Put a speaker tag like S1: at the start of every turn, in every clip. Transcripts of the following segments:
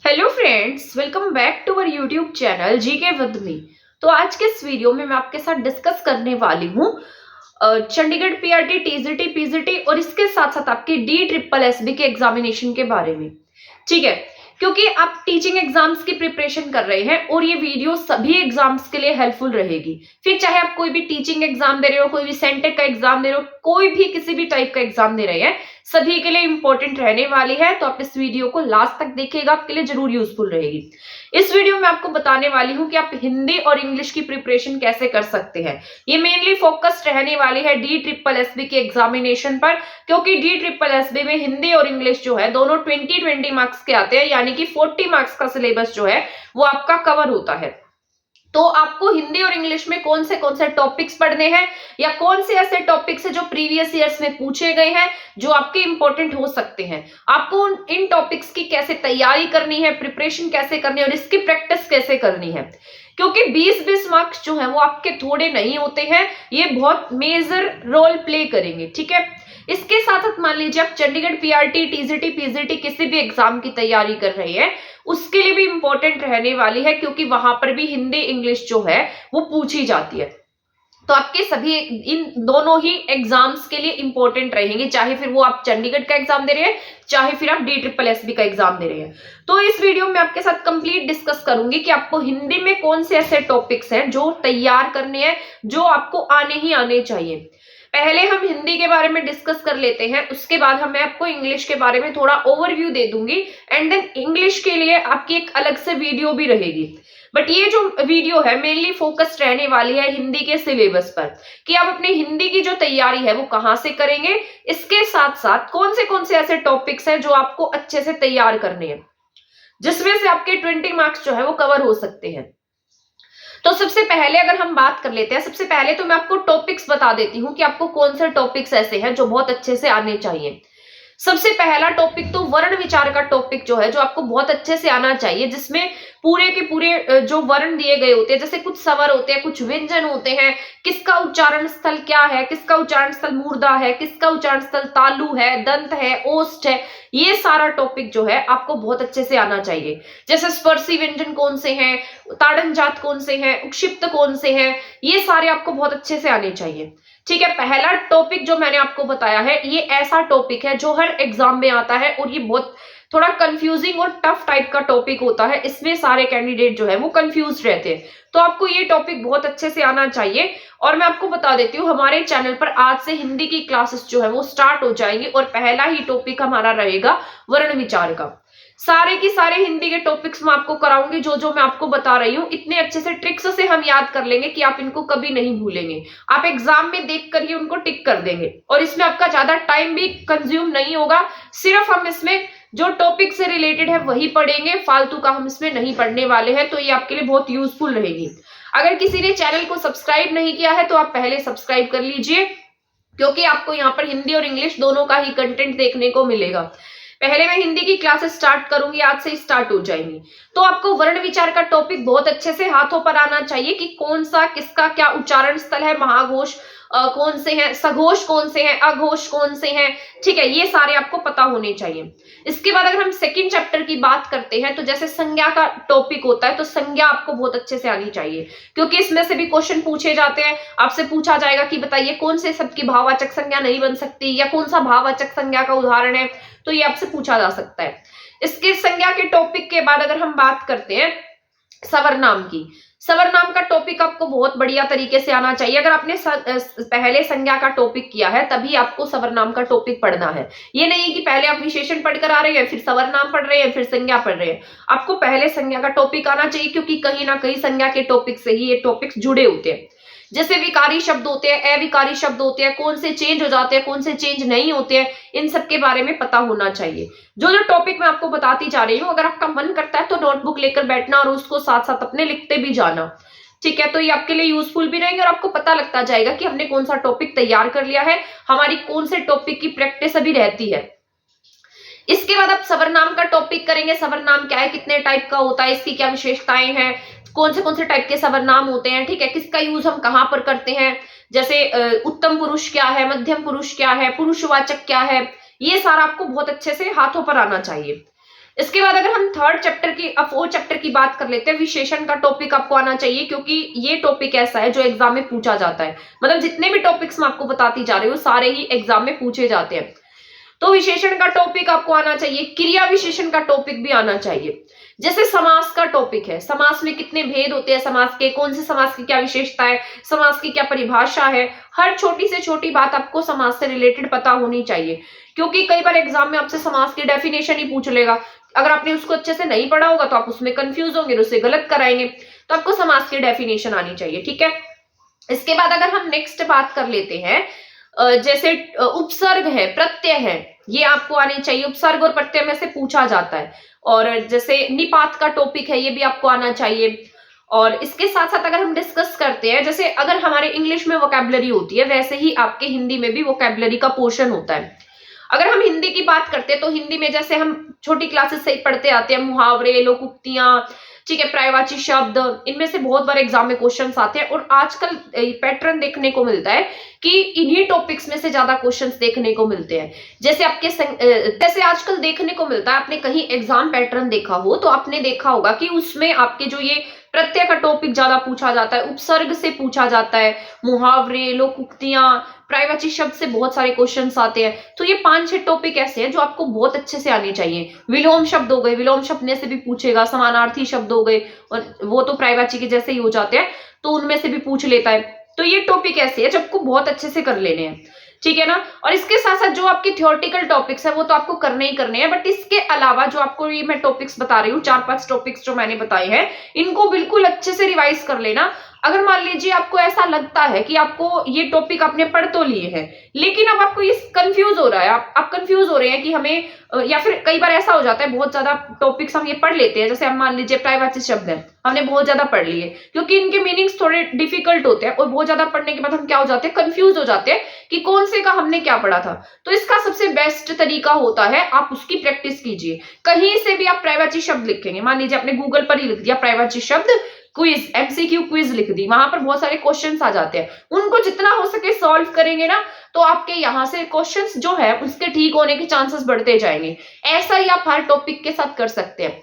S1: Hello friends, welcome back to our YouTube channel GK with me. तो आज के इस वीडियो में मैं आपके साथ डिस्कस करने वाली हूँ चंडीगढ़ पीआरटी, टीजीटी, पीजीटी और इसके साथ साथ आपके डी ट्रिपल एसबी के एग्जामिनेशन के बारे में। ठीक है, क्योंकि आप टीचिंग एग्जाम्स की प्रिपरेशन कर रहे हैं और ये वीडियो सभी एग्जाम्स के लिए हेल्पफुल रहेगी। फिर चाहे आप कोई भी टीचिंग एग्जाम दे रहे हो, कोई भी सेंटेक का एग्जाम दे रहे हो, कोई भी किसी भी टाइप का एग्जाम दे रहे हैं, सभी के लिए इंपॉर्टेंट रहने वाली है। तो आप इस वीडियो को लास्ट तक देखिएगा, आपके लिए जरूर यूजफुल रहेगी। इस वीडियो में आपको बताने वाली हूँ कि आप हिंदी और इंग्लिश की प्रिपरेशन कैसे कर सकते हैं। ये मेनली फोकस्ड रहने वाली है डी ट्रिपल एसबी के एग्जामिनेशन पर, क्योंकि डी ट्रिपल एसबी में हिंदी और इंग्लिश जो है दोनों 20-20 मार्क्स के आते हैं, यानी कि 40 मार्क्स का सिलेबस जो है वो आपका कवर होता है। तो आपको हिंदी और इंग्लिश में कौन से टॉपिक्स पढ़ने हैं या कौन से ऐसे टॉपिक्स है जो प्रीवियस ईयर्स में पूछे गए हैं, जो आपके इंपॉर्टेंट हो सकते हैं, आपको इन टॉपिक्स की कैसे तैयारी करनी है, प्रिपरेशन कैसे करनी है और इसकी प्रैक्टिस कैसे करनी है। क्योंकि 20-20 मार्क्स जो है वो आपके थोड़े नहीं होते हैं, ये बहुत मेजर रोल प्ले करेंगे। ठीक है, इसके साथ साथ मान लीजिए आप चंडीगढ़ पीआरटी, टीजीटी, पीजीटी किसी भी एग्जाम की तैयारी कर रहे हैं, उसके लिए भी इंपॉर्टेंट रहने वाली है, क्योंकि वहां पर भी हिंदी इंग्लिश जो है वो पूछी जाती है। तो आपके सभी इन दोनों ही एग्जाम्स के लिए इंपॉर्टेंट रहेंगे, चाहे फिर वो आप चंडीगढ़ का एग्जाम दे रहे हैं, चाहे फिर आप डी ट्रिपल एसबी का एग्जाम दे रहे हैं। तो इस वीडियो में आपके साथ कंप्लीट डिस्कस करूंगी कि आपको हिंदी में कौन से ऐसे टॉपिक्स हैं जो तैयार करने हैं, जो आपको आने ही आने चाहिए। पहले हम हिंदी के बारे में डिस्कस कर लेते हैं, उसके बाद मैं आपको इंग्लिश के बारे में थोड़ा ओवरव्यू दे दूंगी, एंड देन इंग्लिश के लिए आपकी एक अलग से वीडियो भी रहेगी। बट ये जो वीडियो है मेनली फोकस्ड रहने वाली है हिंदी के सिलेबस पर, कि आप अपनी हिंदी की जो तैयारी है वो कहाँ से करेंगे, इसके साथ साथ कौन से ऐसे टॉपिक्स हैं जो आपको अच्छे से तैयार करने हैं, जिसमें से आपके 20 मार्क्स जो है वो कवर हो सकते हैं। तो सबसे पहले अगर हम बात कर लेते हैं, सबसे पहले तो मैं आपको टॉपिक्स बता देती हूँ कि आपको कौन से टॉपिक्स ऐसे हैं जो बहुत अच्छे से आने चाहिए। सबसे पहला टॉपिक तो वर्ण विचार का टॉपिक जो है, जो आपको बहुत अच्छे से आना चाहिए, जिसमें पूरे के पूरे जो वर्ण दिए गए होते हैं, जैसे कुछ स्वर होते हैं, कुछ व्यंजन होते हैं, किसका उच्चारण स्थल क्या है, किसका उच्चारण स्थल मूर्धा है, किसका उच्चारण स्थल तालु है, दंत है, ओष्ठ है, ये सारा टॉपिक जो है आपको बहुत अच्छे से आना चाहिए। जैसे स्पर्शी व्यंजन कौन से हैं, ताड़न जात कौन से हैं, उक्षिप्त कौन से हैं, ये सारे आपको बहुत अच्छे से आने चाहिए। ठीक है, पहला टॉपिक जो मैंने आपको बताया है, ये ऐसा टॉपिक है जो हर एग्जाम में आता है और ये बहुत थोड़ा कंफ्यूजिंग और टफ टाइप का टॉपिक होता है। इसमें सारे कैंडिडेट जो है वो कंफ्यूज रहते हैं, तो आपको ये टॉपिक बहुत अच्छे से आना चाहिए। और मैं आपको बता देती हूँ, हमारे चैनल पर आज से हिंदी की क्लासेस जो है वो स्टार्ट हो जाएंगी और पहला ही टॉपिक हमारा रहेगा वर्ण विचार का। सारे की सारे हिंदी के टॉपिक्स मैं आपको कराऊंगी, जो मैं आपको बता रही हूँ इतने अच्छे से ट्रिक्स से हम याद कर लेंगे कि आप इनको कभी नहीं भूलेंगे। आप एग्जाम में देख कर ही उनको टिक कर देंगे और इसमें आपका ज्यादा टाइम भी कंज्यूम नहीं होगा। सिर्फ हम इसमें जो टॉपिक से रिलेटेड है वही पढ़ेंगे, फालतू का हम इसमें नहीं पढ़ने वाले हैं। तो ये आपके लिए बहुत यूजफुल रहेगी। अगर किसी ने चैनल को सब्सक्राइब नहीं किया है तो आप पहले सब्सक्राइब कर लीजिए, क्योंकि आपको यहाँ पर हिंदी और इंग्लिश दोनों का ही कंटेंट देखने को मिलेगा। पहले मैं हिंदी की क्लासेस स्टार्ट करूंगी, आज से स्टार्ट हो जाएंगी। तो आपको वर्ण विचार का टॉपिक बहुत अच्छे से हाथों पर आना चाहिए कि कौन सा किसका क्या उच्चारण स्थल है, महाघोष कौन से हैं, सघोष कौन से हैं, अघोष कौन से हैं। ठीक है, ये सारे आपको पता होने चाहिए। इसके बाद अगर हम सेकंड चैप्टर की बात करते हैं, तो जैसे संज्ञा का टॉपिक होता है, तो संज्ञा आपको बहुत अच्छे से आनी चाहिए, क्योंकि इसमें से भी क्वेश्चन पूछे जाते हैं। आपसे पूछा जाएगा कि बताइए कौन से शब्द की भाववाचक संज्ञा नहीं बन सकती, या कौन सा भाववाचक संज्ञा का उदाहरण है, तो ये आपसे पूछा जा सकता है। इसके संज्ञा के टॉपिक के बाद अगर हम बात करते हैं सवर्नाम की, सवर्नाम का टॉपिक आपको बहुत बढ़िया तरीके से आना चाहिए। अगर आपने पहले संज्ञा का टॉपिक किया है तभी आपको सवर्नाम का टॉपिक पढ़ना है। ये नहीं कि पहले आप विशेषण पढ़कर आ रहे हैं, फिर सवर्नाम पढ़ रहे हैं, फिर संज्ञा पढ़ रहे हैं। आपको पहले संज्ञा का टॉपिक आना चाहिए, क्योंकि कहीं ना कहीं संज्ञा के टॉपिक से ही ये टॉपिक्स जुड़े होते हैं। जैसे विकारी शब्द होते हैं, अविकारी शब्द होते हैं, कौन से चेंज हो जाते हैं, कौन से चेंज नहीं होते हैं, इन सब के बारे में पता होना चाहिए। जो टॉपिक मैं आपको बताती जा रही हूँ, अगर आपका मन करता है तो नोटबुक लेकर बैठना और उसको साथ साथ अपने लिखते भी जाना। ठीक है, तो ये आपके लिए यूजफुल भी रहेंगे और आपको पता लगता जाएगा कि हमने कौन सा टॉपिक तैयार कर लिया है, हमारी कौन से टॉपिक की प्रैक्टिस अभी रहती है। इसके बाद आप सवर्नाम का टॉपिक करेंगे। सवर्नाम क्या है, कितने टाइप का होता है, इसकी क्या विशेषताएं हैं, कौन से टाइप के सवर्नाम होते हैं। ठीक है, किसका यूज हम कहाँ पर करते हैं, जैसे उत्तम पुरुष क्या है, मध्यम पुरुष क्या है, पुरुषवाचक क्या है, ये सारा आपको बहुत अच्छे से हाथों पर आना चाहिए। इसके बाद अगर हम थर्ड चैप्टर की फोर्थ चैप्टर की बात कर लेते हैं, विशेषण का टॉपिक आपको आना चाहिए, क्योंकि ये टॉपिक ऐसा है जो एग्जाम में पूछा जाता है। मतलब जितने भी टॉपिक्स मैं आपको बताती जा रही हूँ सारे ही एग्जाम में पूछे जाते हैं। तो विशेषण का टॉपिक आपको आना चाहिए, क्रिया विशेषण का टॉपिक भी आना चाहिए। जैसे समास का टॉपिक है, समास में कितने भेद होते हैं, समास के कौन से समास की क्या विशेषता है, समास की क्या परिभाषा है, हर छोटी से छोटी बात आपको समास से रिलेटेड पता होनी चाहिए। क्योंकि कई बार एग्जाम में आपसे समास की डेफिनेशन ही पूछ लेगा, अगर आपने उसको अच्छे से नहीं पढ़ा होगा तो आप उसमें कंफ्यूज होंगे, उससे गलत कराएंगे। तो आपको समास की डेफिनेशन आनी चाहिए, ठीक है। इसके बाद अगर हम नेक्स्ट बात कर लेते हैं, जैसे उपसर्ग है, प्रत्यय है, ये आपको आने चाहिए। उपसर्ग और प्रत्यय में से पूछा जाता है। और जैसे निपात का टॉपिक है, ये भी आपको आना चाहिए। और इसके साथ साथ अगर हम डिस्कस करते हैं, जैसे अगर हमारे इंग्लिश में वोकैबुलरी होती है, वैसे ही आपके हिंदी में भी वोकैबुलरी का पोर्शन होता है। अगर हम हिंदी की बात करते हैं तो हिंदी में जैसे हम छोटी क्लासेस से ही पढ़ते आते हैं, मुहावरे, लोकोक्तियां, ठीक है, पर्यायवाची शब्द, इनमें से बहुत बार एग्जाम में क्वेश्चंस आते हैं। और आजकल पैटर्न देखने को मिलता है कि इन्हीं टॉपिक्स में से ज्यादा क्वेश्चंस देखने को मिलते हैं। जैसे जैसे आजकल देखने को मिलता है, आपने कहीं एग्जाम पैटर्न देखा हो तो आपने देखा होगा कि उसमें आपके जो ये प्रत्यय का टॉपिक ज्यादा पूछा जाता है, उपसर्ग से पूछा जाता है, मुहावरे, लोकोक्तियां, पर्यायवाची शब्द से बहुत सारे क्वेश्चंस आते हैं। तो ये 5-6 टॉपिक ऐसे हैं जो आपको बहुत अच्छे से आने चाहिए। विलोम शब्द हो गए, विलोम शब्द से भी पूछेगा, समानार्थी शब्द हो गए, और वो तो पर्यायवाची के जैसे ही हो जाते हैं, तो उनमें से भी पूछ लेता है। तो ये टॉपिक ऐसे है जो आपको बहुत अच्छे से कर लेने हैं, ठीक है ना। और इसके साथ साथ जो आपके थियोरेटिकल टॉपिक्स है वो तो आपको करने ही करने हैं, बट इसके अलावा जो आपको ये मैं टॉपिक्स बता रही हूँ, 4-5 टॉपिक्स जो मैंने बताए हैं, इनको बिल्कुल अच्छे से रिवाइज कर लेना। अगर मान लीजिए आपको ऐसा लगता है कि आपको ये टॉपिक आपने पढ़ तो लिए हैं, लेकिन अब आपको ये कंफ्यूज हो रहा है, आप कंफ्यूज हो रहे हैं कि हमें, या फिर कई बार ऐसा हो जाता है बहुत ज्यादा टॉपिक्स हम ये पढ़ लेते हैं, जैसे हम मान लीजिए पर्यायवाची शब्द है, हमने बहुत ज्यादा पढ़ लिए, क्योंकि इनके मीनिंग्स थोड़े डिफिकल्ट होते हैं, और बहुत ज्यादा पढ़ने के बाद हम क्या हो जाते हैं, कंफ्यूज हो जाते हैं कि कौन से का हमने क्या पढ़ा था। तो इसका सबसे बेस्ट तरीका होता है आप उसकी प्रैक्टिस कीजिए। कहीं से भी आप पर्यायवाची शब्द लिखेंगे, मान लीजिए आपने गूगल पर ही लिख दिया पर्यायवाची शब्द क्विज, एमसीक्यू क्विज लिख दी, वहां पर बहुत सारे क्वेश्चंस आ जाते हैं, उनको जितना हो सके सॉल्व करेंगे ना, तो आपके यहाँ से क्वेश्चंस जो है उसके ठीक होने के चांसेस बढ़ते जाएंगे। ऐसा ही आप हर टॉपिक के साथ कर सकते हैं।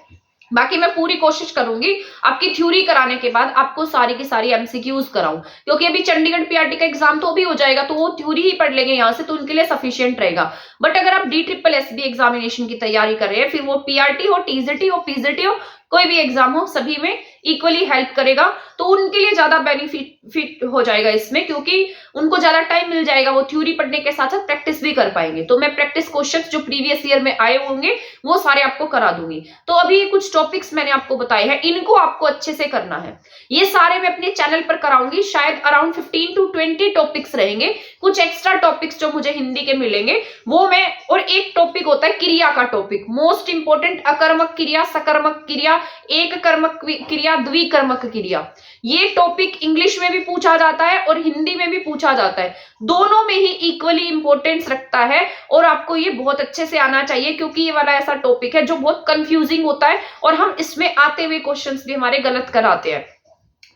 S1: बाकी मैं पूरी कोशिश करूंगी आपकी थ्योरी कराने के बाद आपको सारी की सारी एमसीक्यूज कराऊं, क्योंकि अभी चंडीगढ़ पीआरटी का एग्जाम तो भी हो जाएगा, तो वो थ्योरी ही पढ़ लेंगे यहाँ से, तो उनके लिए सफिशिएंट रहेगा। बट अगर आप DSSB एग्जामिनेशन की तैयारी कर रहे हैं, फिर वो पीआरटी हो, टीजीटी हो, पीजीटी हो, कोई भी एग्जाम हो, सभी में इक्वली हेल्प करेगा, तो उनके लिए ज्यादा बेनिफिट हो जाएगा इसमें, क्योंकि उनको ज्यादा टाइम मिल जाएगा, वो थ्योरी पढ़ने के साथ साथ प्रैक्टिस भी कर पाएंगे। तो मैं प्रैक्टिस क्वेश्चंस जो प्रीवियस ईयर में आए होंगे वो सारे आपको करा दूंगी। तो अभी ये कुछ टॉपिक्स मैंने आपको बताए हैं, इनको आपको अच्छे से करना है। ये सारे मैं अपने चैनल पर कराऊंगी, शायद अराउंड 15 to 20 टॉपिक्स रहेंगे, कुछ एक्स्ट्रा टॉपिक्स जो मुझे हिंदी के मिलेंगे वो मैं, और एक टॉपिक होता है क्रिया का टॉपिक, मोस्ट इंपोर्टेंट, अकर्मक क्रिया, सकर्मक क्रिया, एक कर्मक क्रिया, द्विकर्मक क्रिया। ये टॉपिक इंग्लिश में भी पूछा जाता है और हिंदी में भी पूछा जाता है, दोनों में ही इक्वली इंपॉर्टेंस रखता है, और आपको ये बहुत अच्छे से आना चाहिए, क्योंकि ये वाला ऐसा टॉपिक है जो बहुत कंफ्यूजिंग होता है, और हम इसमें आते हुए क्वेश्चंस भी हमारे गलत कराते हैं।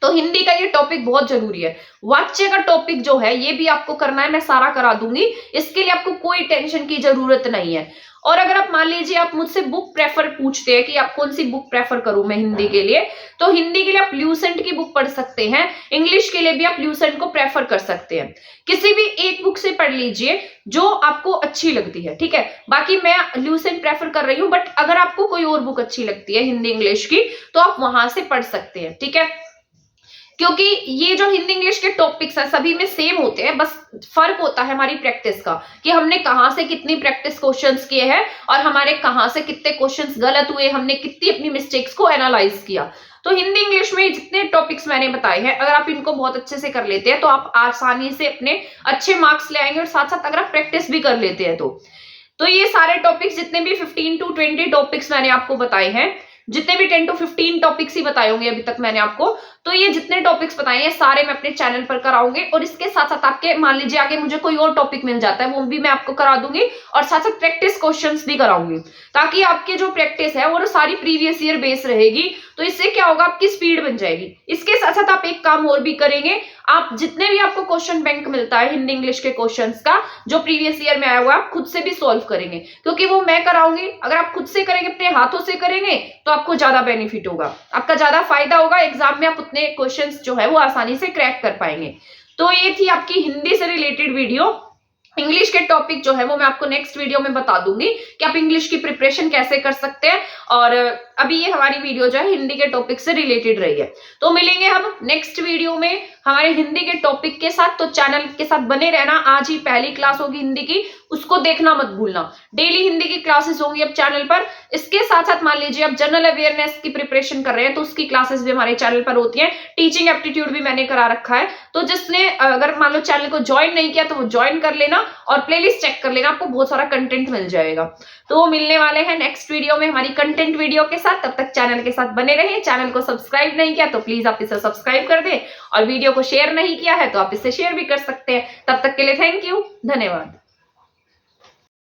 S1: तो हिंदी का ये टॉपिक बहुत जरूरी है। वाच्य का टॉपिक जो है ये भी आपको करना है, मैं सारा करा दूंगी, इसके लिए आपको कोई टेंशन की जरूरत नहीं है। और अगर आप मान लीजिए आप मुझसे बुक प्रेफर पूछते हैं कि आप कौन सी बुक प्रेफर करूं मैं हिंदी के लिए, तो हिंदी के लिए आप ल्यूसेंट की बुक पढ़ सकते हैं, इंग्लिश के लिए भी आप ल्यूसेंट को प्रेफर कर सकते हैं। किसी भी एक बुक से पढ़ लीजिए जो आपको अच्छी लगती है, ठीक है। बाकी मैं ल्यूसेंट प्रेफर कर रही हूं, बट अगर आपको कोई और बुक अच्छी लगती है हिंदी इंग्लिश की, तो आप वहां से पढ़ सकते हैं, ठीक है। क्योंकि ये जो हिंदी इंग्लिश के टॉपिक्स है सभी में सेम होते हैं, बस फर्क होता है हमारी प्रैक्टिस का, कि हमने कहाँ से कितनी प्रैक्टिस क्वेश्चंस किए हैं, और हमारे कहाँ से कितने क्वेश्चंस गलत हुए, हमने कितनी अपनी मिस्टेक्स को एनालाइज किया। तो हिंदी इंग्लिश में जितने टॉपिक्स मैंने बताए हैं, अगर आप इनको बहुत अच्छे से कर लेते हैं तो आप आसानी से अपने अच्छे मार्क्स ले आएंगे, और साथ साथ अगर आप प्रैक्टिस भी कर लेते हैं तो ये सारे टॉपिक्स, जितने भी 15 to 20 टॉपिक्स मैंने आपको बताए हैं, जितने भी 10 to 15 टॉपिक्स ही बताए होंगे अभी तक मैंने आपको, तो ये जितने टॉपिक्स बताए हैं सारे मैं अपने चैनल पर कराऊंगी, और इसके साथ साथ आपके मान लीजिए आगे मुझे कोई और टॉपिक मिल जाता है वो भी मैं आपको करा दूंगी, और साथ साथ प्रैक्टिस क्वेश्चंस भी कराऊंगी, ताकि आपकी जो प्रैक्टिस है वो सारी प्रीवियस ईयर बेस रहेगी। तो इससे क्या होगा, आपकी स्पीड बन जाएगी। इसके साथ साथ आप एक काम और भी करेंगे, आप जितने भी आपको क्वेश्चन बैंक मिलता है हिंदी इंग्लिश के क्वेश्चंस का जो प्रीवियस ईयर में आया हुआ, आप खुद से भी सॉल्व करेंगे, क्योंकि वो मैं कराऊंगी। अगर आप खुद से करेंगे, अपने हाथों से करेंगे, तो आपको ज्यादा बेनिफिट होगा, आपका ज्यादा फायदा होगा। एग्जाम में आप उतने क्वेश्चंस जो है वो आसानी से क्रैक कर पाएंगे। तो ये थी आपकी हिंदी से रिलेटेड वीडियो। इंग्लिश के टॉपिक जो है वो मैं आपको नेक्स्ट वीडियो में बता दूंगी कि आप इंग्लिश की प्रिपरेशन कैसे कर सकते हैं। और अभी ये हमारी वीडियो जो है हिंदी के टॉपिक से रिलेटेड रही है। तो मिलेंगे हम नेक्स्ट वीडियो में हमारे हिंदी के टॉपिक के साथ। तो चैनल के साथ बने रहना। आज ही पहली क्लास होगी हिंदी की, उसको देखना मत भूलना। डेली हिंदी की क्लासेस होंगी अब चैनल पर। इसके साथ साथ मान लीजिए आप जनरल अवेयरनेस की प्रिपरेशन कर रहे हैं तो उसकी क्लासेस भी हमारे चैनल पर होती है। टीचिंग एप्टीट्यूड भी मैंने करा रखा है, तो जिसने अगर मान लो चैनल को ज्वाइन नहीं किया तो वो ज्वाइन कर लेना और प्लेलिस्ट चेक कर लेना, आपको बहुत सारा कंटेंट मिल जाएगा। तो मिलने वाले हैं नेक्स्ट वीडियो में हमारी कंटेंट वीडियो के साथ। तब तक चैनल के साथ बने रहिए। चैनल को सब्सक्राइब नहीं किया तो प्लीज आप इसे सब्सक्राइब कर दें, और वीडियो को शेयर नहीं किया है तो आप इसे शेयर भी कर सकते हैं। तब तक के लिए थैंक यू, धन्यवाद।